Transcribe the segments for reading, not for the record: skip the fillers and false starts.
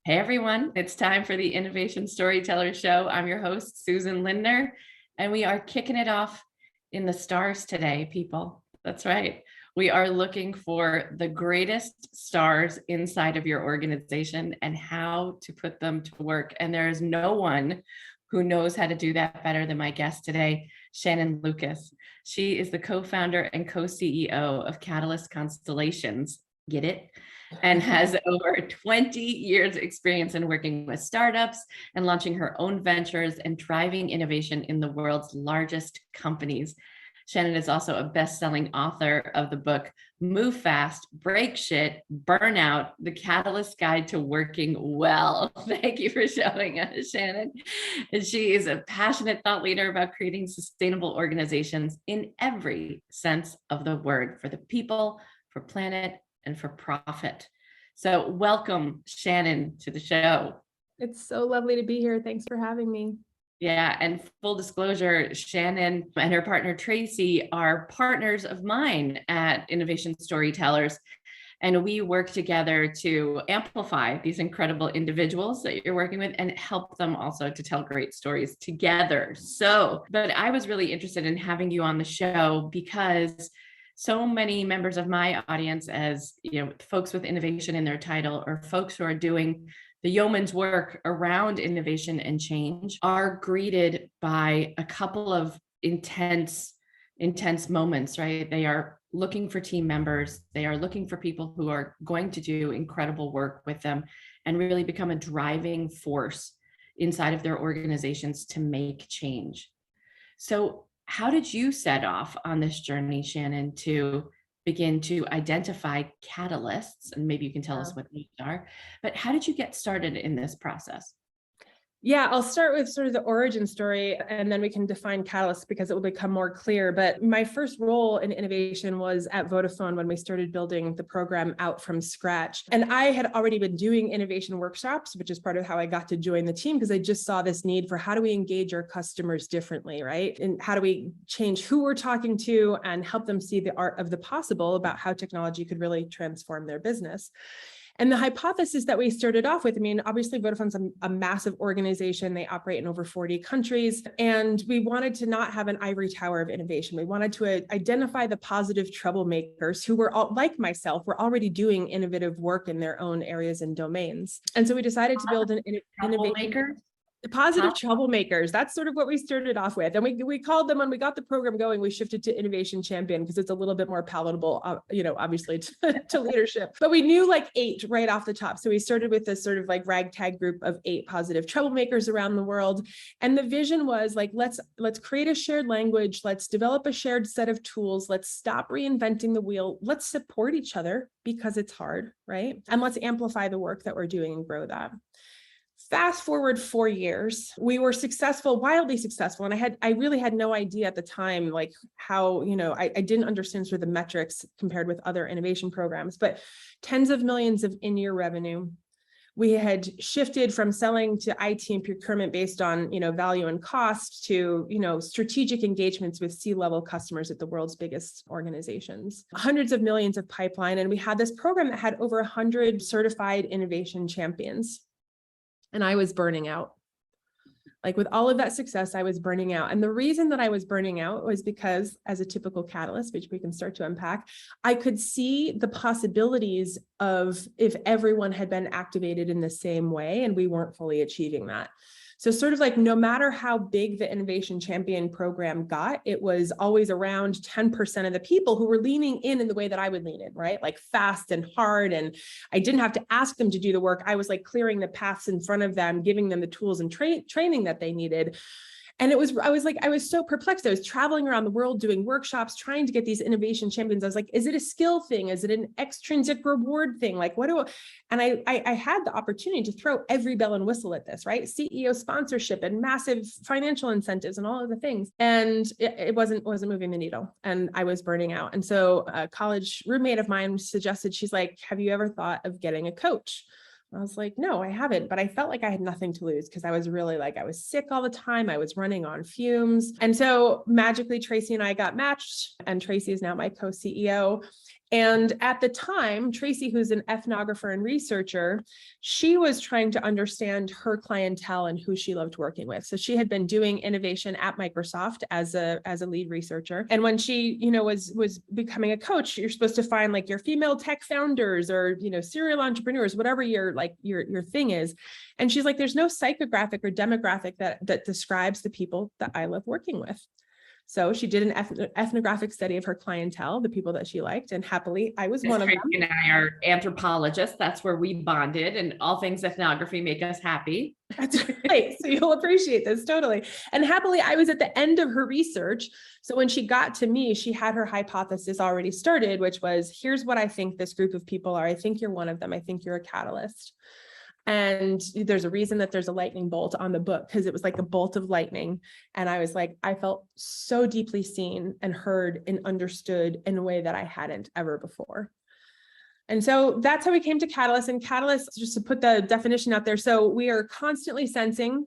Hey everyone, it's time for the Innovation Storytellers Show. I'm your host, Susan Lindner, and we are kicking it off in the stars today, people. That's right. We are looking for the greatest stars inside of your organization and how to put them to work. And there is no one who knows how to do that better than my guest today, Shannon Lucas. She is the co-founder and co-CEO of Catalyst Constellations. Get it? And has over 20 years experience in working with startups and launching her own ventures and driving innovation in the world's largest companies. Shannon is also a best-selling author of the book, Move Fast, Break Shit, Burnout, The Catalyst Guide to Working Well. Thank you for showing us, Shannon. And she is a passionate thought leader about creating sustainable organizations in every sense of the word, for the people, for planet, and for profit. So welcome, Shannon, to the show. It's so lovely to be here. Thanks for having me. Yeah, and full disclosure, Shannon and her partner Tracy are partners of mine at Innovation Storytellers, and we work together to amplify these incredible individuals that you're working with and help them also to tell great stories together. But I was really interested in having you on the show because so many members of my audience, as you know, folks with innovation in their title or folks who are doing the yeoman's work around innovation and change, are greeted by a couple of intense moments, right? They are looking for team members. They are looking for people who are going to do incredible work with them and really become a driving force inside of their organizations to make change. So how did you set off on this journey, Shannon, to begin to identify catalysts? And maybe you can tell us what these are, but how did you get started in this process? Yeah, I'll start with sort of the origin story, and then we can define catalyst because it will become more clear. But my first role in innovation was at Vodafone when we started building the program out from scratch. And I had already been doing innovation workshops, which is part of how I got to join the team, because I just saw this need for how do we engage our customers differently, right? And how do we change who we're talking to and help them see the art of the possible about how technology could really transform their business. And the hypothesis that we started off with, I mean, obviously Vodafone's a massive organization. They operate in over 40 countries. And we wanted to not have an ivory tower of innovation. We wanted to identify the positive troublemakers who were all, like myself, were already doing innovative work in their own areas and domains. And so we decided to build an innovation. Positive troublemakers. That's sort of what we started off with. And we called them, when we got the program going, we shifted to innovation champion because it's a little bit more palatable, obviously to leadership. But we knew like 8 right off the top. So we started with this sort of like ragtag group of 8 positive troublemakers around the world. And the vision was like, let's create a shared language. Let's develop a shared set of tools. Let's stop reinventing the wheel. Let's support each other because it's hard, right? And let's amplify the work that we're doing and grow that. Fast forward 4 years, we were successful, wildly successful. And I really had no idea at the time, like how, I didn't understand sort of the metrics compared with other innovation programs, but tens of millions of in-year revenue. We had shifted from selling to IT and procurement based on, value and cost to, strategic engagements with C-level customers at the world's biggest organizations, hundreds of millions of pipeline. And we had this program that had over 100 certified innovation champions. And I was burning out. Like with all of that success, I was burning out. And the reason that I was burning out was because, as a typical catalyst, which we can start to unpack, I could see the possibilities of if everyone had been activated in the same way, and we weren't fully achieving that. So sort of like no matter how big the Innovation Champion program got, it was always around 10% of the people who were leaning in the way that I would lean in, right? Like fast and hard. And I didn't have to ask them to do the work. I was like clearing the paths in front of them, giving them the tools and training that they needed. And I was so perplexed. I was traveling around the world doing workshops, trying to get these innovation champions. I was like, is it a skill thing? Is it an extrinsic reward thing? Like, and I had the opportunity to throw every bell and whistle at this, right? CEO sponsorship and massive financial incentives and all of the things. And it wasn't moving the needle, and I was burning out. And so a college roommate of mine suggested, she's like, have you ever thought of getting a coach? I was like, no, I haven't, but I felt like I had nothing to lose because I was really I was sick all the time. I was running on fumes. And so magically, Tracy and I got matched, and Tracy is now my co-CEO. And at the time, Tracy, who's an ethnographer and researcher, she was trying to understand her clientele and who she loved working with. So she had been doing innovation at Microsoft as a lead researcher. And when she, was becoming a coach, you're supposed to find like your female tech founders or, serial entrepreneurs, whatever your thing is. And she's like, there's no psychographic or demographic that describes the people that I love working with. So she did an ethnographic study of her clientele, the people that she liked, and happily, I was one of them. And I are anthropologists. That's where we bonded, and all things ethnography make us happy. That's right. So you'll appreciate this totally. And happily, I was at the end of her research. So when she got to me, she had her hypothesis already started, which was, here's what I think this group of people are. I think you're one of them. I think you're a catalyst. And there's a reason that there's a lightning bolt on the book, because it was like a bolt of lightning. And I was like, I felt so deeply seen and heard and understood in a way that I hadn't ever before. And so that's how we came to Catalyst. And Catalyst, just to put the definition out there, so we are constantly sensing,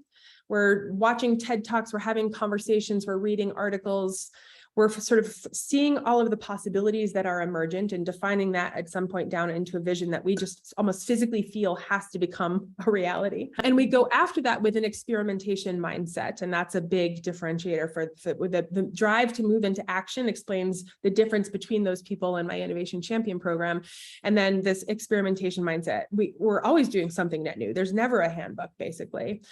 we're watching TED Talks, we're having conversations, we're reading articles, we're sort of seeing all of the possibilities that are emergent and defining that at some point down into a vision that we just almost physically feel has to become a reality. And we go after that with an experimentation mindset. And that's a big differentiator with the drive to move into action explains the difference between those people and my Innovation Champion program. And then this experimentation mindset, we're always doing something net new. There's never a handbook, basically.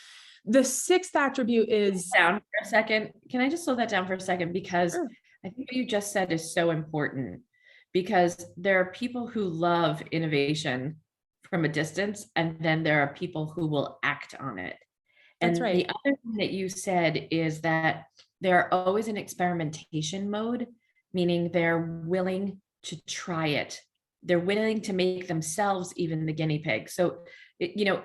The sixth attribute is down for a second. Can I just slow that down for a second? Because sure. I think what you just said is so important, because there are people who love innovation from a distance, and then there are people who will act on it. And That's right. The other thing that you said is that they're always in experimentation mode, meaning they're willing to try it. They're willing to make themselves even the guinea pig. So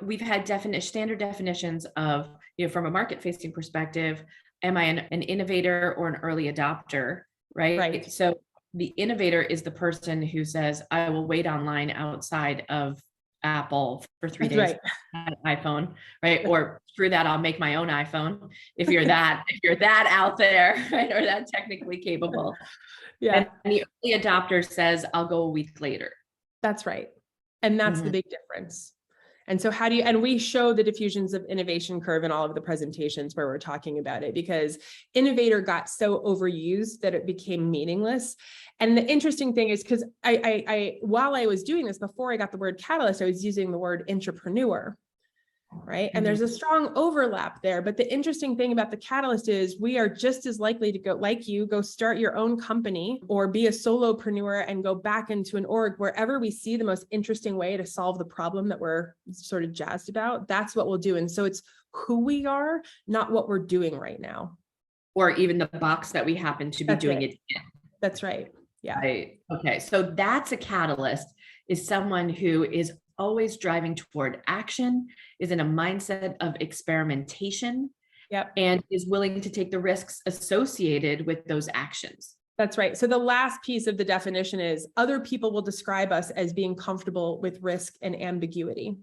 we've had standard definitions of, from a market-facing perspective, am I an innovator or an early adopter, right? Right. So the innovator is the person who says, I will wait online outside of Apple for 3 days, Right. an iPhone, right? Or through that, I'll make my own iPhone if you're that out there, right? Or that technically capable. Yeah. And the early adopter says, I'll go a week later. That's right. And that's the big difference. And so and we show the diffusions of innovation curve in all of the presentations where we're talking about it, because innovator got so overused that it became meaningless. And the interesting thing is, because while I was doing this, before I got the word catalyst, I was using the word entrepreneur. Right. And there's a strong overlap there. But the interesting thing about the catalyst is we are just as likely to go start your own company or be a solopreneur and go back into an org wherever we see the most interesting way to solve the problem that we're sort of jazzed about. That's what we'll do. And so it's who we are, not what we're doing right now. Or even the box that we happen to be doing it in. That's right. Yeah. Right. Okay. So that's a catalyst, is someone who is always driving toward action, is in a mindset of experimentation, and is willing to take the risks associated with those actions. That's right. So the last piece of the definition is other people will describe us as being comfortable with risk and ambiguity.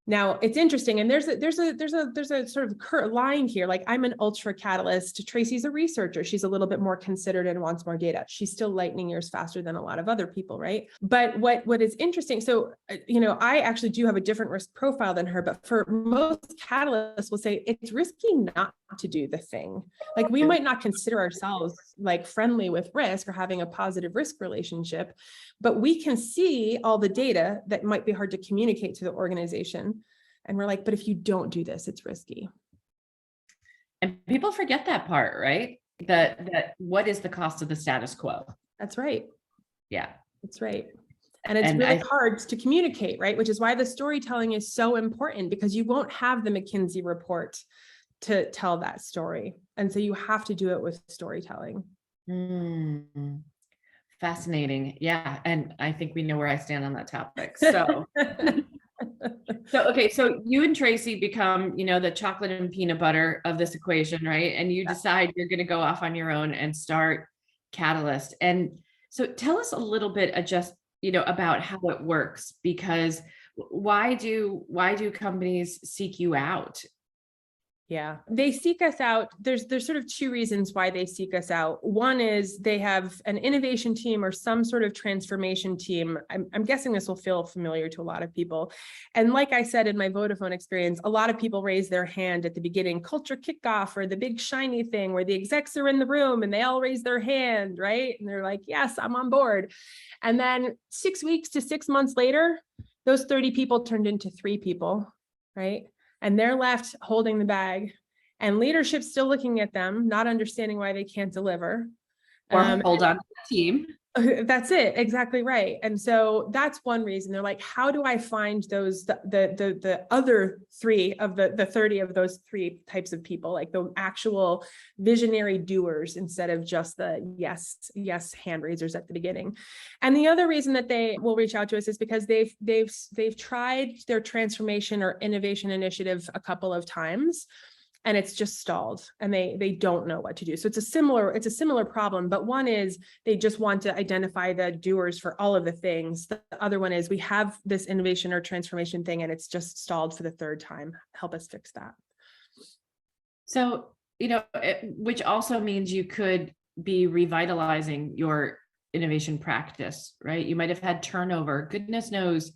Now it's interesting, and there's a sort of line here. Like, I'm an ultra catalyst. Tracy's a researcher. She's a little bit more considered and wants more data. She's still lightning years faster than a lot of other people, right? But what is interesting, so I actually do have a different risk profile than her. But for most catalysts, will say it's risky not to do the thing. Like, we might not consider ourselves like friendly with risk or having a positive risk relationship, but we can see all the data that might be hard to communicate to the organization. And we're like, but if you don't do this, it's risky. And people forget that part, right? That what is the cost of the status quo? That's right. Yeah. That's right. And it's really hard to communicate, right? Which is why the storytelling is so important, because you won't have the McKinsey report to tell that story. And so you have to do it with storytelling. Fascinating. Yeah. And I think we know where I stand on that topic. So, so you and Tracy become, the chocolate and peanut butter of this equation, right? And you decide you're going to go off on your own and start Catalyst. And so tell us a little bit about how it works, because why do companies seek you out? Yeah, they seek us out. There's sort of two reasons why they seek us out. One is they have an innovation team or some sort of transformation team. I'm guessing this will feel familiar to a lot of people. And like I said, in my Vodafone experience, a lot of people raise their hand at the beginning, culture kickoff or the big shiny thing where the execs are in the room and they all raise their hand, right? And they're like, yes, I'm on board. And then 6 weeks to 6 months later, those 30 people turned into 3 people, right? And they're left holding the bag and leadership still looking at them, not understanding why they can't deliver. Or hold on to the team. That's it. Exactly right. And so that's one reason. They're like, how do I find those, the other 3 of the 30 of those 3 types of people, like the actual visionary doers instead of just the yes hand raisers at the beginning. And the other reason that they will reach out to us is because they've tried their transformation or innovation initiative a couple of times, and it's just stalled and they don't know what to do. So it's a similar problem, but one is they just want to identify the doers for all of the things. The other one is we have this innovation or transformation thing and it's just stalled for the 3rd time. Help us fix that. So, which also means you could be revitalizing your innovation practice, right? You might have had turnover. Goodness knows,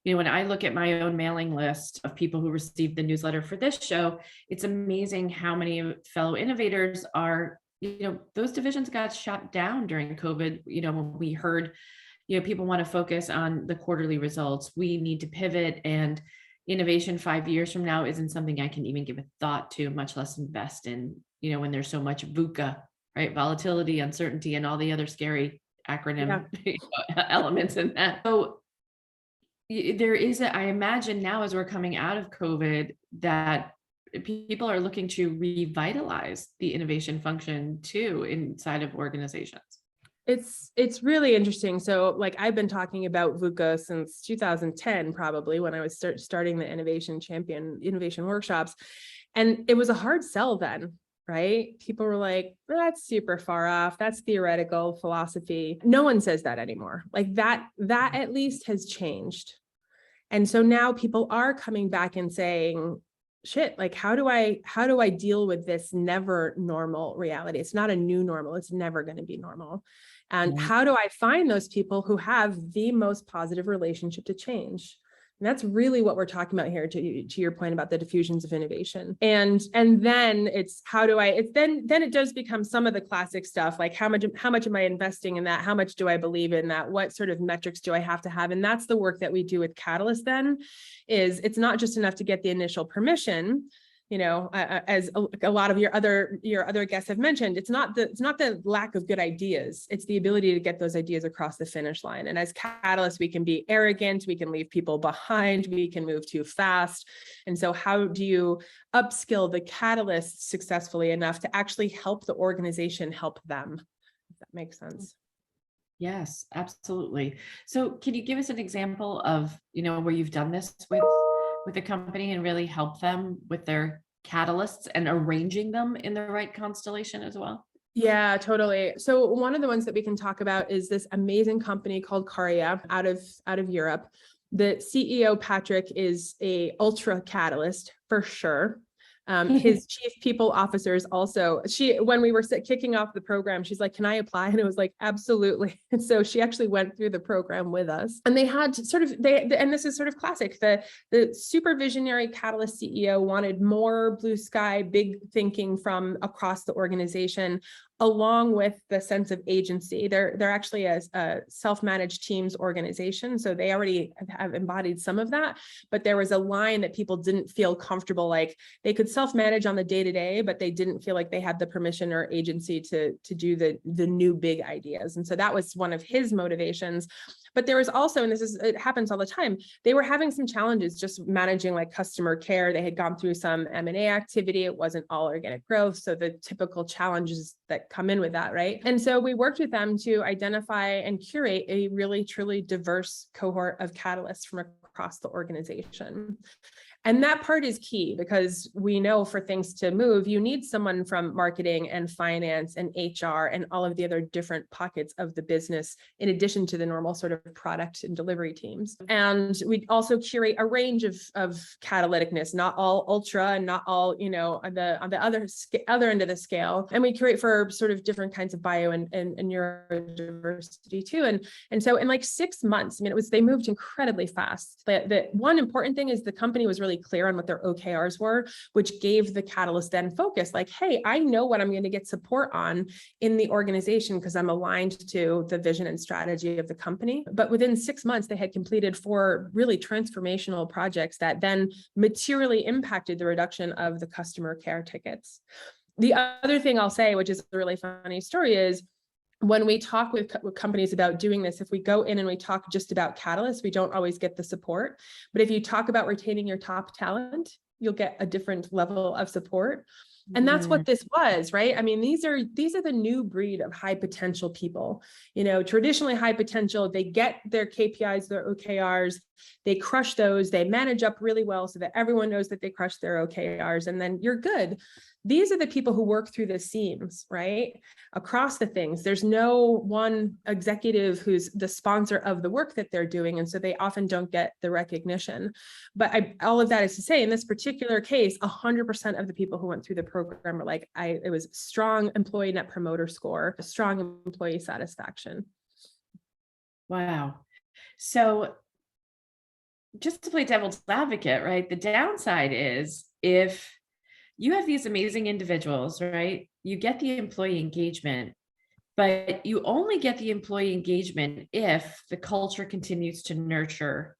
when I look at my own mailing list of people who received the newsletter for this show, it's amazing how many fellow innovators are, those divisions got shut down during COVID. When we heard, people want to focus on the quarterly results, we need to pivot, and innovation 5 years from now isn't something I can even give a thought to, much less invest in, when there's so much VUCA, right? Volatility, uncertainty, and all the other scary acronym elements in that. So there is I imagine now as we're coming out of COVID that people are looking to revitalize the innovation function too inside of organizations. It's really interesting. So I've been talking about VUCA since 2010, probably when I was starting the innovation workshops. And it was a hard sell then, right? People were like, that's super far off. That's theoretical philosophy. No one says that anymore. That at least has changed. And so now people are coming back and saying, shit, how do I deal with this never normal reality? It's not a new normal. It's never going to be normal. And how do I find those people who have the most positive relationship to change? And that's really what we're talking about here, to your point about the diffusions of innovation. And then it's then it does become some of the classic stuff, like how much am I investing in that? How much do I believe in that? What sort of metrics do I have to have? And that's the work that we do with Catalyst then, is it's not just enough to get the initial permission. As a lot of your other guests have mentioned, it's not the lack of good ideas. It's the ability to get those ideas across the finish line. And as Catalysts, we can be arrogant, we can leave people behind, we can move too fast. And so how do you upskill the Catalysts successfully enough to actually help the organization help them? If that makes sense. Yes, absolutely. So can you give us an example of, where you've done this with a company and really help them with their catalysts and arranging them in the right constellation as well? Yeah, totally. So one of the ones that we can talk about is this amazing company called Caria out of Europe. The CEO, Patrick, is a ultra catalyst for sure. His chief people officer is also, when we were kicking off the program, she's like, can I apply? And it was like, absolutely. And so she actually went through the program with us, and they had and this is sort of classic. The super visionary Catalyst CEO wanted more blue sky, big thinking from across the organization, along with the sense of agency. They're actually a self-managed teams organization. So they already have embodied some of that, but there was a line that people didn't feel comfortable, like they could self-manage on the day-to-day, but they didn't feel like they had the permission or agency to do the new big ideas. And so that was one of his motivations. But there was also, and it happens all the time, they were having some challenges just managing customer care. They had gone through some M&A activity. It wasn't all organic growth. So the typical challenges that come in with that, right? And so we worked with them to identify and curate a really, truly diverse cohort of catalysts from across the organization. And that part is key because we know for things to move, you need someone from marketing and finance and HR and all of the other different pockets of the business, in addition to the normal sort of product and delivery teams. And we also curate a range of catalyticness, not all ultra and not all, on the other end of the scale. And we curate for sort of different kinds of bio and neurodiversity too. And so in like 6 months, I mean, they moved incredibly fast. The one important thing is the company was really clear on what their OKRs were, which gave the catalyst then focus, like, hey, I know what I'm going to get support on in the organization because I'm aligned to the vision and strategy of the company. But within 6 months, they had completed 4 really transformational projects that then materially impacted the reduction of the customer care tickets. The other thing I'll say, which is a really funny story, is when we talk with companies about doing this, if we go in and we talk just about Catalyst, we don't always get the support. But if you talk about retaining your top talent, you'll get a different level of support. And that's what this was, right? I mean, these are the new breed of high potential people. Traditionally high potential, they get their KPIs, their OKRs, they crush those, they manage up really well so that everyone knows that they crushed their OKRs, and then you're good. These are the people who work through the seams, right? Across the things. There's no one executive who's the sponsor of the work that they're doing. And so they often don't get the recognition. But all of that is to say, in this particular case, 100% of the people who went through the program were like, it was strong employee net promoter score, strong employee satisfaction. Wow. So just to play devil's advocate, right? The downside is if you have these amazing individuals, right? You get the employee engagement, but you only get the employee engagement if the culture continues to nurture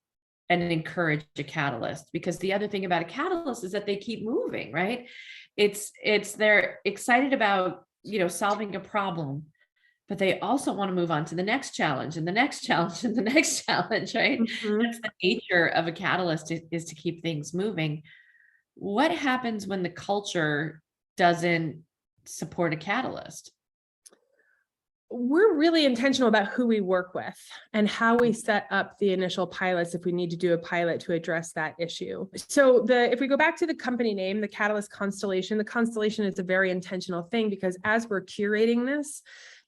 and encourage a catalyst. Because the other thing about a catalyst is that they keep moving, right? They're excited about, solving a problem, but they also want to move on to the next challenge and the next challenge and the next challenge, right? Mm-hmm. That's the nature of a catalyst, is to keep things moving. What happens when the culture doesn't support a catalyst? We're really intentional about who we work with and how we set up the initial pilots if we need to do a pilot to address that issue. So if we go back to the company name, the Catalyst Constellation, the constellation is a very intentional thing because as we're curating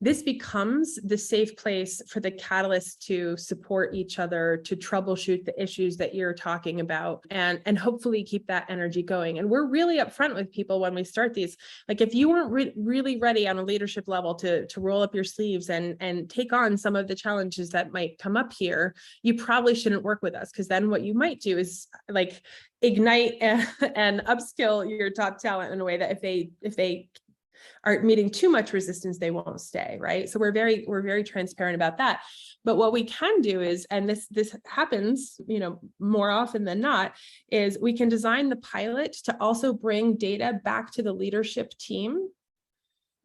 this becomes the safe place for the catalysts to support each other, to troubleshoot the issues that you're talking about, and hopefully keep that energy going. And we're really upfront with people when we start these. Like if you weren't really ready on a leadership level to roll up your sleeves and take on some of the challenges that might come up here, you probably shouldn't work with us, because then what you might do is like ignite and upskill your top talent in a way that if they are meeting too much resistance, they won't stay, right? So we're very transparent about that. But what we can do is, and this happens, more often than not, is we can design the pilot to also bring data back to the leadership team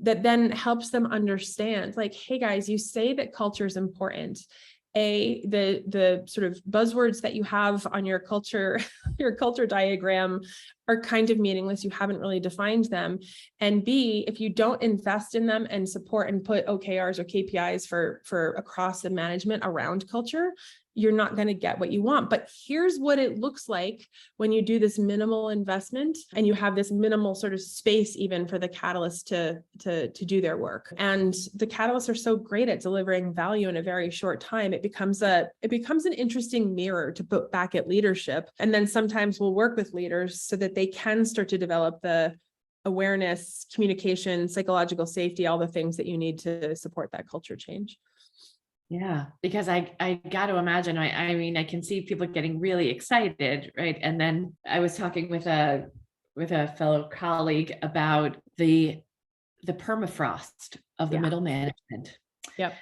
that then helps them understand, like, hey guys, you say that culture is important. The sort of buzzwords that you have on your culture diagram are kind of meaningless. You haven't really defined them. And B, if you don't invest in them and support and put OKRs or KPIs for across the management around culture, you're not going to get what you want. But here's what it looks like when you do this minimal investment and you have this minimal sort of space even for the catalysts to do their work. And the catalysts are so great at delivering value in a very short time. It becomes an interesting mirror to put back at leadership. And then sometimes we'll work with leaders so that they can start to develop the awareness, communication, psychological safety, all the things that you need to support that culture change. Yeah, because I got to imagine, I mean, I can see people getting really excited, right? And then I was talking with a fellow colleague about the permafrost of the middle management. Yep.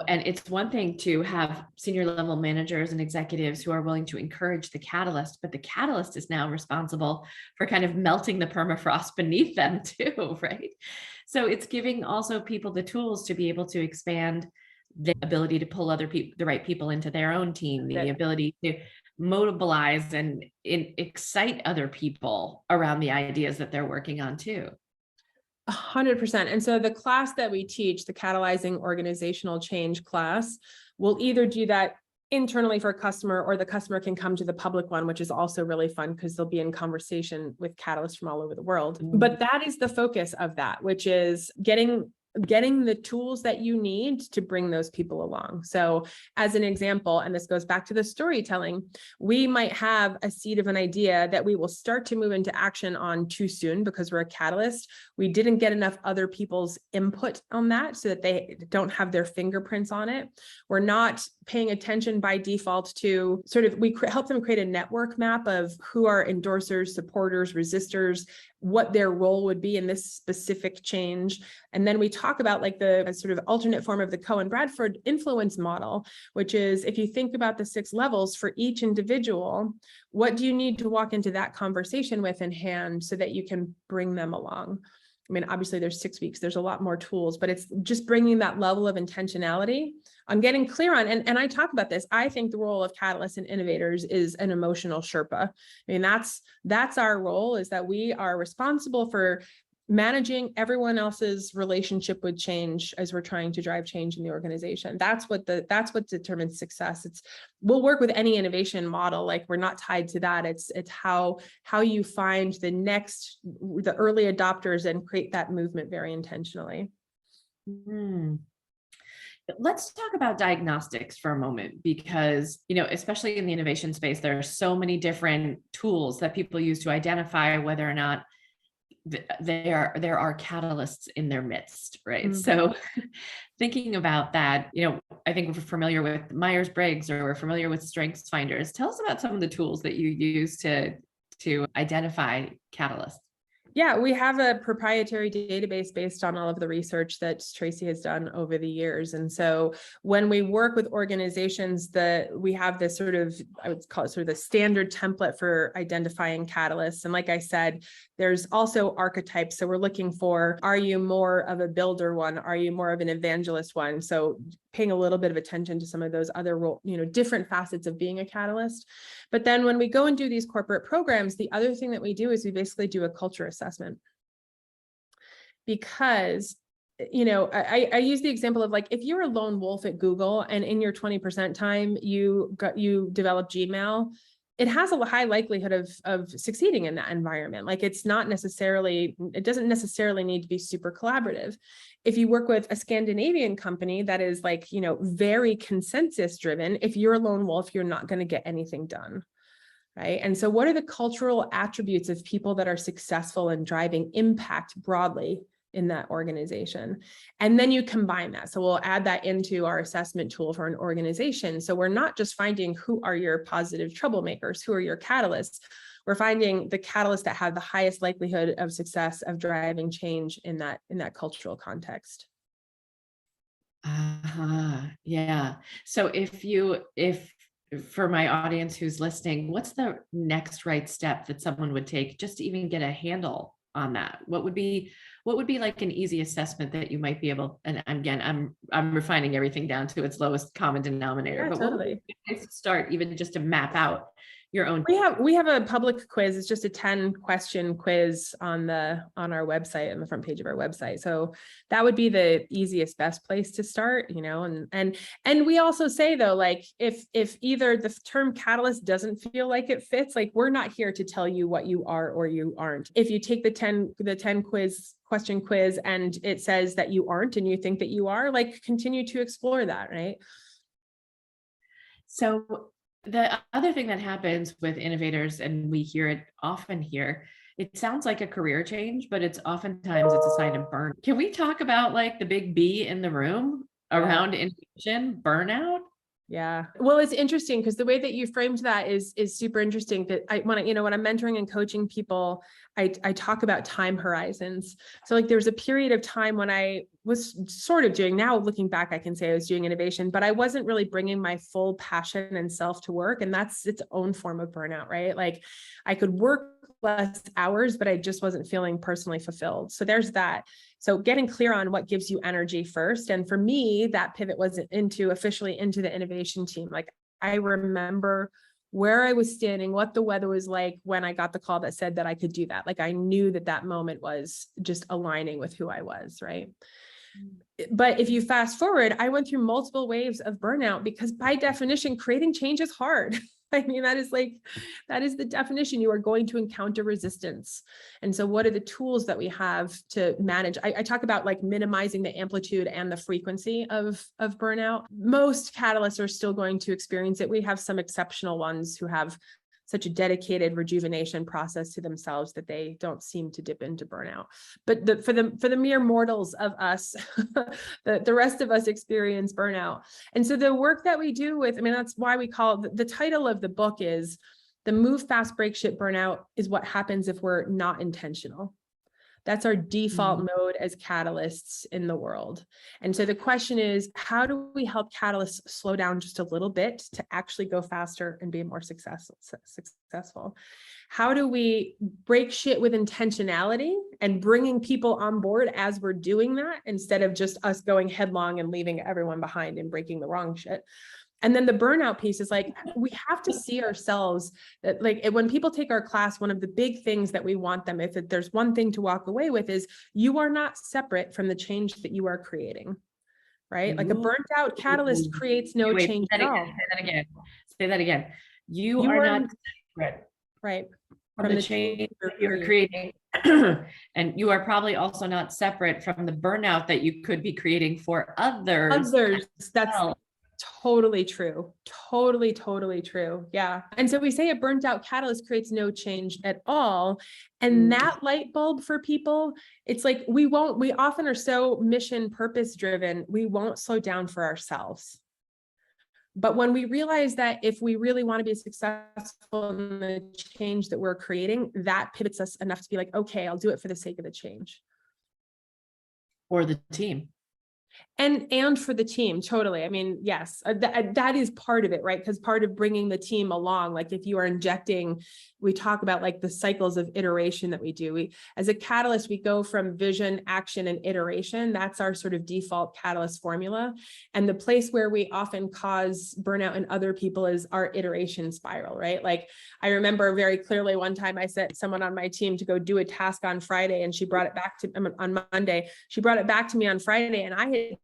And it's one thing to have senior level managers and executives who are willing to encourage the catalyst, but the catalyst is now responsible for kind of melting the permafrost beneath them too, right? So it's giving also people the tools to be able to expand the ability to pull other people, the right people into their own team, the ability to mobilize and excite other people around the ideas that they're working on too. 100%. And so the class that we teach, the Catalyzing Organizational Change class, will either do that internally for a customer, or the customer can come to the public one, which is also really fun because they'll be in conversation with catalysts from all over the world. But that is the focus of that, which is getting the tools that you need to bring those people along. So as an example, and this goes back to the storytelling, we might have a seed of an idea that we will start to move into action on too soon because we're a catalyst. We didn't get enough other people's input on that so that they don't have their fingerprints on it. We're not paying attention by default to we help them create a network map of who are endorsers, supporters, resistors, what their role would be in this specific change. And then we talk about like the sort of alternate form of the Cohen Bradford influence model, which is if you think about the 6 levels for each individual, what do you need to walk into that conversation with in hand so that you can bring them along? I mean, obviously there's 6 weeks, there's a lot more tools, but it's just bringing that level of intentionality on getting clear on, and I talk about this, I think the role of catalysts and innovators is an emotional Sherpa. I mean, that's our role, is that we are responsible for managing everyone else's relationship with change as we're trying to drive change in the organization. That's what determines success. We'll work with any innovation model, like we're not tied to that. It's how you find the early adopters and create that movement very intentionally. Let's talk about diagnostics for a moment, because, especially in the innovation space, there are so many different tools that people use to identify whether or not there are catalysts in their midst, right? Mm-hmm. So thinking about that, I think we're familiar with Myers-Briggs, or we're familiar with Strengths Finders. Tell us about some of the tools that you use to identify catalysts. Yeah, we have a proprietary database based on all of the research that Tracy has done over the years. And so when we work with organizations, we have this I would call it sort of the standard template for identifying catalysts. And like I said, there's also archetypes. So we're looking for, are you more of a builder one? Are you more of an evangelist one? So paying a little bit of attention to some of those other different facets of being a catalyst. But then when we go and do these corporate programs, the other thing that we do is we basically do a culture assessment. Because, I use the example of, like, if you're a lone wolf at Google and in your 20% time you develop Gmail, it has a high likelihood of succeeding in that environment. Like, it doesn't necessarily need to be super collaborative. If you work with a Scandinavian company that is very consensus driven, if you're a lone wolf, you're not going to get anything done. Right. And so what are the cultural attributes of people that are successful in driving impact broadly in that organization? And then you combine that. So we'll add that into our assessment tool for an organization. So we're not just finding who are your positive troublemakers, who are your catalysts. We're finding the catalysts that have the highest likelihood of success of driving change in that cultural context. Yeah. So if for my audience who's listening, what's the next right step that someone would take just to even get a handle on that? What would be like an easy assessment that you might be able, and again, I'm refining everything down to its lowest common denominator, but totally. What would be start even just to map out your own? We have a public quiz. It's just a 10-question quiz on our website, on the front page of our website. So that would be the easiest, best place to start, and we also say, though, like, if either the term catalyst doesn't feel like it fits, like, we're not here to tell you what you are or you aren't. If you take the 10 question quiz and it says that you aren't and you think that you are, like, continue to explore that, right? So the other thing that happens with innovators, and we hear it often here, it sounds like a career change, but it's oftentimes a sign of burn. Can we talk about, like, the big B in the room around innovation, burnout? Yeah. Well, it's interesting because the way that you framed that is super interesting. That when I'm mentoring and coaching people, I talk about time horizons. So, like, there was a period of time when I was sort of doing, now looking back, I can say I was doing innovation, but I wasn't really bringing my full passion and self to work. And that's its own form of burnout, right? Like, I could work less hours, but I just wasn't feeling personally fulfilled. So there's that. So getting clear on what gives you energy first. And for me, that pivot was officially into the innovation team. Like, I remember where I was standing, what the weather was like when I got the call that said that I could do that. Like, I knew that moment was just aligning with who I was, right? But if you fast forward, I went through multiple waves of burnout because by definition, creating change is hard. I mean, that is the definition. You are going to encounter resistance. And so what are the tools that we have to manage? I talk about like minimizing the amplitude and the frequency of burnout. Most catalysts are still going to experience it. We have some exceptional ones who have such a dedicated rejuvenation process to themselves that they don't seem to dip into burnout. But for the mere mortals of us, the rest of us experience burnout. And so the work that we do with, I mean, that's why we call the title of the book is The Move Fast, Break Shit Burnout is What Happens If We're Not Intentional. That's our default mode as catalysts in the world. And so the question is, how do we help catalysts slow down just a little bit to actually go faster and be more successful? How do we break shit with intentionality and bringing people on board as we're doing that, instead of just us going headlong and leaving everyone behind and breaking the wrong shit? And then the burnout piece is like, we have to see ourselves that, like, when people take our class, one of the big things that we want them, if there's one thing to walk away with, is you are not separate from the change that you are creating, right? Like a burnt out catalyst creates no change at all. Say that again. You You are are not separate, right, from the change that you're creating. And you are probably also not separate from the burnout that you could be creating for others. That's totally true. Totally true. Yeah. And so we say a burnt out catalyst creates no change at all. And that light bulb for people, it's like, we often are so mission purpose driven, we won't slow down for ourselves. But when we realize that if we really want to be successful in the change that we're creating, that pivots us enough to be like, okay, I'll do it for the sake of the change. Or the team. And for the team, totally. I mean, yes, that is part of it, right? Because part of bringing the team along, like if you are injecting, we talk about like the cycles of iteration that we do. As a catalyst, we go from vision, action, and iteration. That's our sort of default catalyst formula. And the place where we often cause burnout in other people is our iteration spiral, right? Like I remember very clearly one time I sent someone on my team to go do a task on Friday, and she brought it back to on Monday. She brought it back to me on Friday, and I had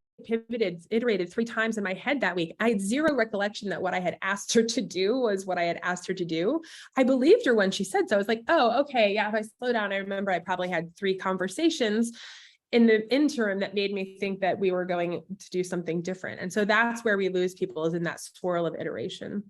iterated 3 times in my head that week. I had zero recollection that what I had asked her to do was what I had asked her to do. I believed her when she said so. I was like, oh, okay, yeah, if I slow down, I remember I probably had 3 conversations in the interim that made me think that we were going to do something different. And so that's where we lose people, is in that swirl of iteration.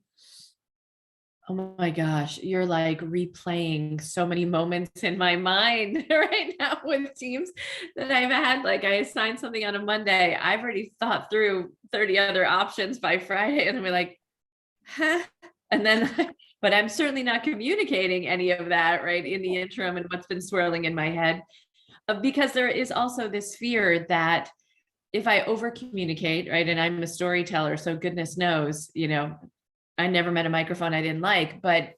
Oh my gosh, you're like replaying so many moments in my mind right now with teams that I've had. Like I assigned something on a Monday. I've already thought through 30 other options by Friday, and I'm like, huh? And then, but I'm certainly not communicating any of that right in the interim and what's been swirling in my head, because there is also this fear that if I over communicate, right, and I'm a storyteller, so goodness knows, I never met a microphone I didn't like, but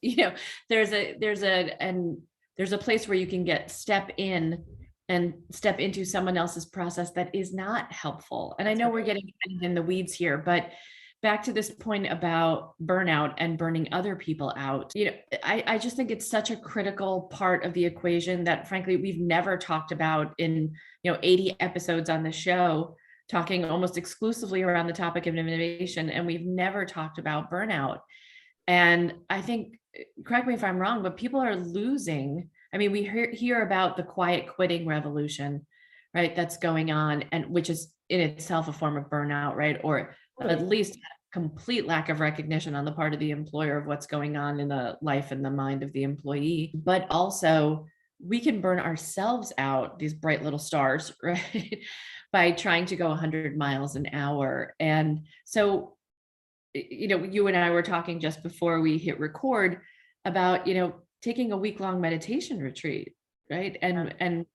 there's a place where you can step into someone else's process that is not helpful. And I know we're getting in the weeds here, but back to this point about burnout and burning other people out, I just think it's such a critical part of the equation that frankly, we've never talked about in, 80 episodes on the show, talking almost exclusively around the topic of innovation, and we've never talked about burnout. And I think, correct me if I'm wrong, but people are losing. I mean, we hear about the quiet quitting revolution, right? That's going on, and which is in itself a form of burnout, right? Or at least complete lack of recognition on the part of the employer of what's going on in the life and the mind of the employee. But also, we can burn ourselves out, these bright little stars, right? By trying to go 100 miles an hour. And so, you and I were talking just before we hit record about, taking a week-long meditation retreat, right? And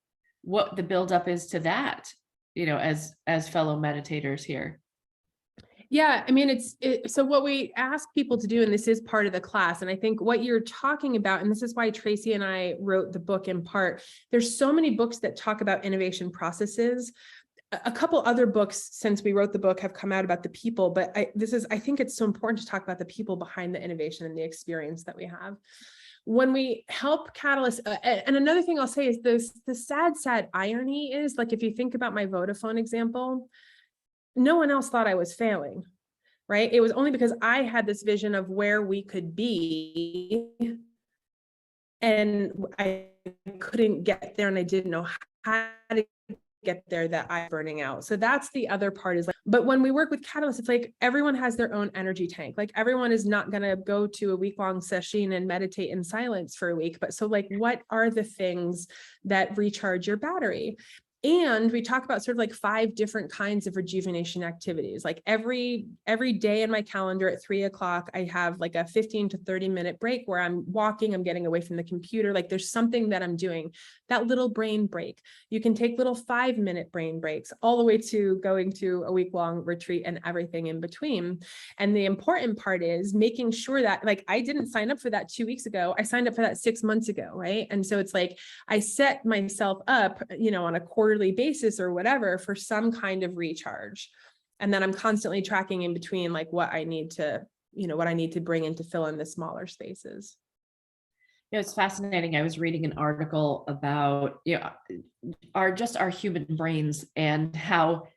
what the buildup is to that, as fellow meditators here. Yeah, I mean, so what we ask people to do, and this is part of the class, and I think what you're talking about, and this is why Tracy and I wrote the book in part, there's so many books that talk about innovation processes. A couple other books since we wrote the book have come out about the people, but I think it's so important to talk about the people behind the innovation and the experience that we have. when we help Catalyst, and another thing I'll say is the sad irony is, like, if you think about my Vodafone example, no one else thought I was failing, right? It was only because I had this vision of where we could be, and I couldn't get there, and I didn't know how to get there, that I'm burning out. So that's the other part, is like, but when we work with Catalyst, it's like everyone has their own energy tank. Like, everyone is not going to go to a week-long session and meditate in silence for a week. But so, like, what are the things that recharge your battery? And we talk about sort of like 5 different kinds of rejuvenation activities. Like every day in my calendar at 3 o'clock, I have like a 15 to 30 minute break where I'm walking, I'm getting away from the computer. Like, there's something that I'm doing, that little brain break. You can take little 5-minute brain breaks, all the way to going to a week-long retreat and everything in between. And the important part is making sure that, like, I didn't sign up for that 2 weeks ago. I signed up for that 6 months ago, right? And so it's like, I set myself up, on a quarterly basis or whatever, for some kind of recharge. And then I'm constantly tracking in between, like, what I need to bring in to fill in the smaller spaces. It's fascinating. I was reading an article about, our human brains and how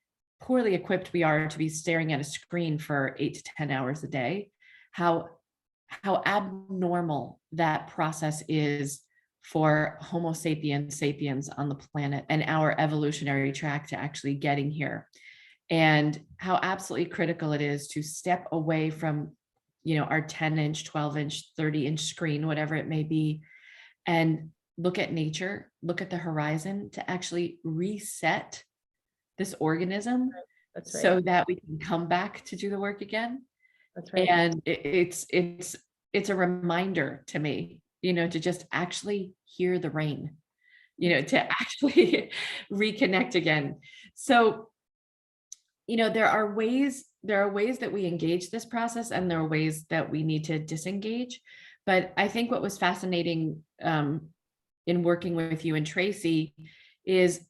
poorly equipped we are to be staring at a screen for 8 to 10 hours a day. How abnormal that process is for Homo sapiens on the planet and our evolutionary track to actually getting here, and how absolutely critical it is to step away from, our 10-inch, 12-inch, 30-inch screen, whatever it may be, and look at nature, look at the horizon, to actually reset this organism. That's right. So that we can come back to do the work again. That's right. And it's a reminder to me, to just actually hear the rain, to actually reconnect again. So, there are ways that we engage this process, and there are ways that we need to disengage. But I think what was fascinating in working with you and Tracy is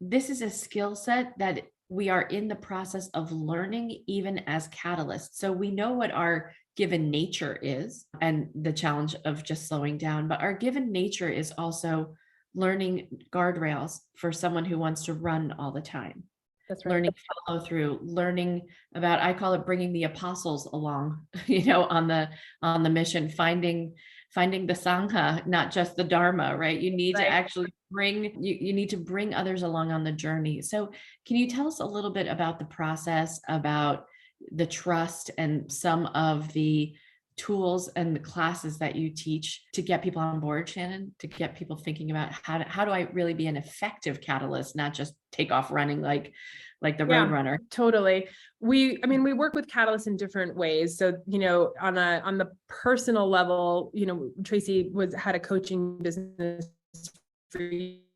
this is a skill set that we are in the process of learning, even as catalysts. So we know what our given nature is and the challenge of just slowing down, but our given nature is also learning guardrails for someone who wants to run all the time. That's right. Learning follow through, learning about, I call it bringing the apostles along, on the mission, finding the Sangha, not just the Dharma, right? You need to actually you need to bring others along on the journey. So can you tell us a little bit about the process, about the trust, and some of the tools and the classes that you teach to get people on board, Shannon, to get people thinking about how do I really be an effective catalyst, not just take off running like the road runner? Totally. We work with catalysts in different ways. So, on the personal level, Tracy had a coaching business for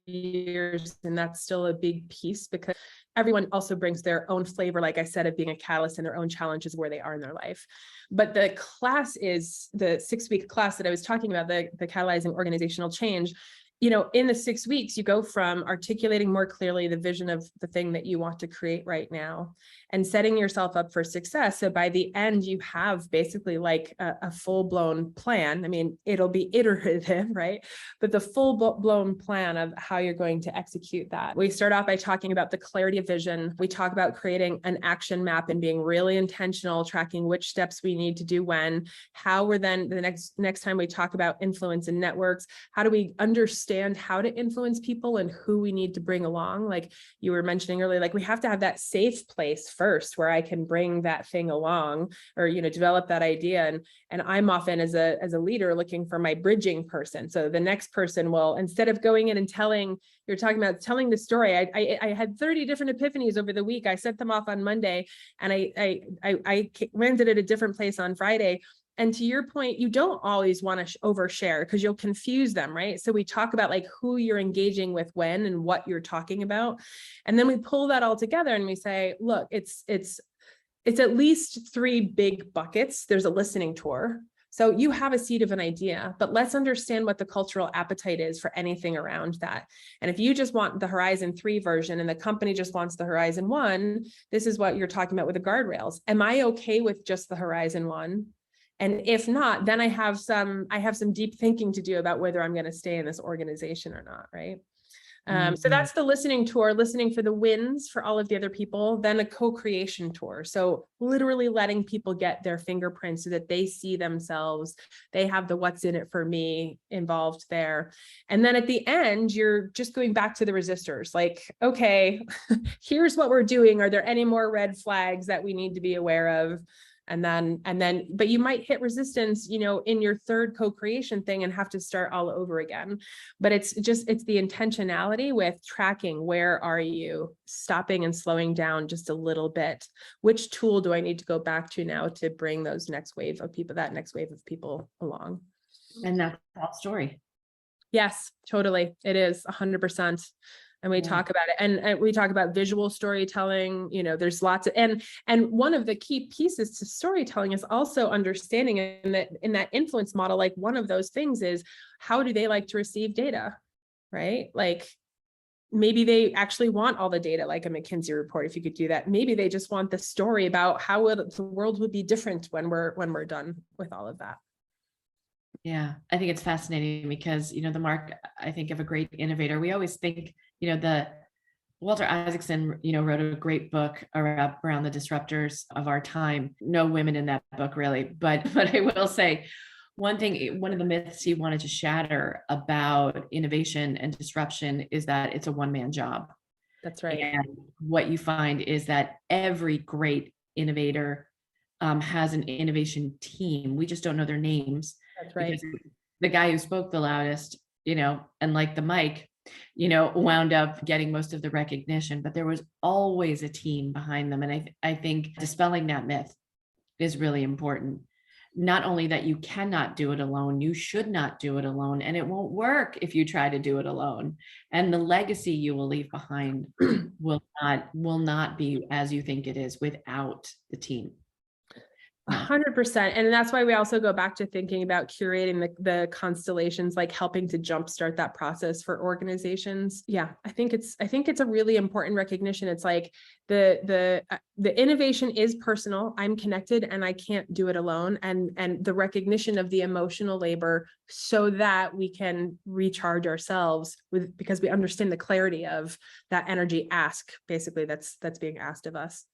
years, and that's still a big piece, because everyone also brings their own flavor, like I said, of being a catalyst, and their own challenges where they are in their life. But the class is the 6-week class that I was talking about, the catalyzing organizational change. In the 6 weeks, you go from articulating more clearly the vision of the thing that you want to create right now, and setting yourself up for success. So by the end, you have basically like a full-blown plan. It'll be iterative, right? But the full-blown plan of how you're going to execute that. We start off by talking about the clarity of vision. We talk about creating an action map and being really intentional, tracking which steps we need to do when, how we're then, the next time we talk about influence and networks, how do we understand how to influence people and who we need to bring along? Like you were mentioning earlier, like we have to have that safe place first where I can bring that thing along, or, develop that idea. And I'm often as a leader looking for my bridging person. So the next person will, instead of going in and you're talking about telling the story. I had 30 different epiphanies over the week. I set them off on Monday, and I landed at a different place on Friday. And to your point, you don't always want to overshare, because you'll confuse them, right? So we talk about like who you're engaging with when and what you're talking about. And then we pull that all together and we say, look, it's at least 3 big buckets. There's a listening tour. So you have a seed of an idea, but let's understand what the cultural appetite is for anything around that. And if you just want the Horizon 3 version and the company just wants the Horizon 1, this is what you're talking about with the guardrails. Am I okay with just the Horizon 1? And if not, then I have some deep thinking to do about whether I'm going to stay in this organization or not, right? So that's the listening tour, listening for the wins for all of the other people, then a co-creation tour. So literally letting people get their fingerprints so that they see themselves, they have the what's in it for me involved there. And then at the end, you're just going back to the resistors, like, okay, here's what we're doing. Are there any more red flags that we need to be aware of? And then, but you might hit resistance, in your third co-creation thing and have to start all over again. But it's the intentionality with tracking. Where are you? Stopping and slowing down just a little bit. Which tool do I need to go back to now to bring that next wave of people along? And that's the whole story. Yes, totally. It is 100%. And we talk about it, and we talk about visual storytelling. There's lots of, and one of the key pieces to storytelling is also understanding in that influence model. Like, one of those things is, how do they like to receive data, right? Like, maybe they actually want all the data, like a McKinsey report. If you could do that, maybe they just want the story about how the world would be different when we're done with all of that. Yeah, I think it's fascinating because, the mark, I think, of a great innovator. We always think, the Walter Isaacson, wrote a great book around the disruptors of our time. No women in that book, really. But I will say one of the myths he wanted to shatter about innovation and disruption is that it's a one-man job. That's right. And what you find is that every great innovator has an innovation team. We just don't know their names. That's right. Because the guy who spoke the loudest, and like the mic, wound up getting most of the recognition, but there was always a team behind them. And I think dispelling that myth is really important. Not only that you cannot do it alone, you should not do it alone, and it won't work if you try to do it alone. And the legacy you will leave behind will not be as you think it is without the team. 100%. And that's why we also go back to thinking about curating the constellations, like helping to jumpstart that process for organizations. Yeah, I think it's a really important recognition. It's like the innovation is personal. I'm connected and I can't do it alone. And the recognition of the emotional labor so that we can recharge ourselves because we understand the clarity of that energy ask, basically, that's being asked of us.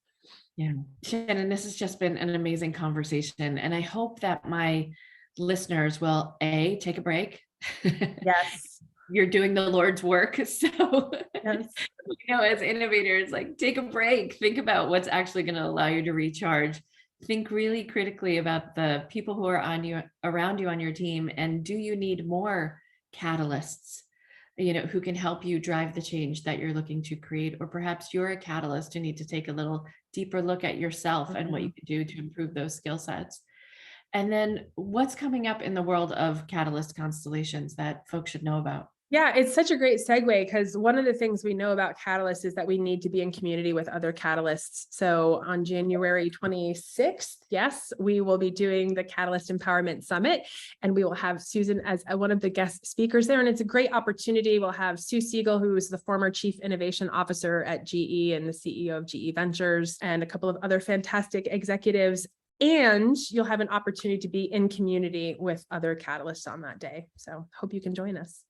Yeah. Shannon, this has just been an amazing conversation. And I hope that my listeners will take a break. Yes. You're doing the Lord's work. So, yes. As innovators, like, take a break, think about what's actually going to allow you to recharge. Think really critically about the people who are around you on your team. And do you need more catalysts? Who can help you drive the change that you're looking to create, or perhaps you're a catalyst who need to take a little deeper look at yourself and what you can do to improve those skill sets. And then what's coming up in the world of Catalyst Constellations that folks should know about? Yeah, it's such a great segue because one of the things we know about Catalyst is that we need to be in community with other catalysts. So on January 26th, yes, we will be doing the Catalyst Empowerment Summit, and we will have Susan as one of the guest speakers there. And it's a great opportunity. We'll have Sue Siegel, who is the former Chief Innovation Officer at GE and the CEO of GE Ventures, and a couple of other fantastic executives. And you'll have an opportunity to be in community with other catalysts on that day. So hope you can join us.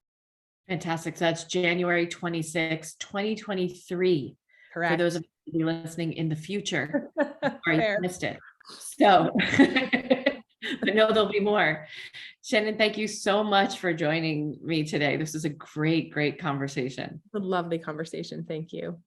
Fantastic. So that's January 26, 2023. Correct. For those of you listening in the future, or you missed it. So, but no, there'll be more. Shannon, thank you so much for joining me today. This is a great, great conversation. A lovely conversation. Thank you.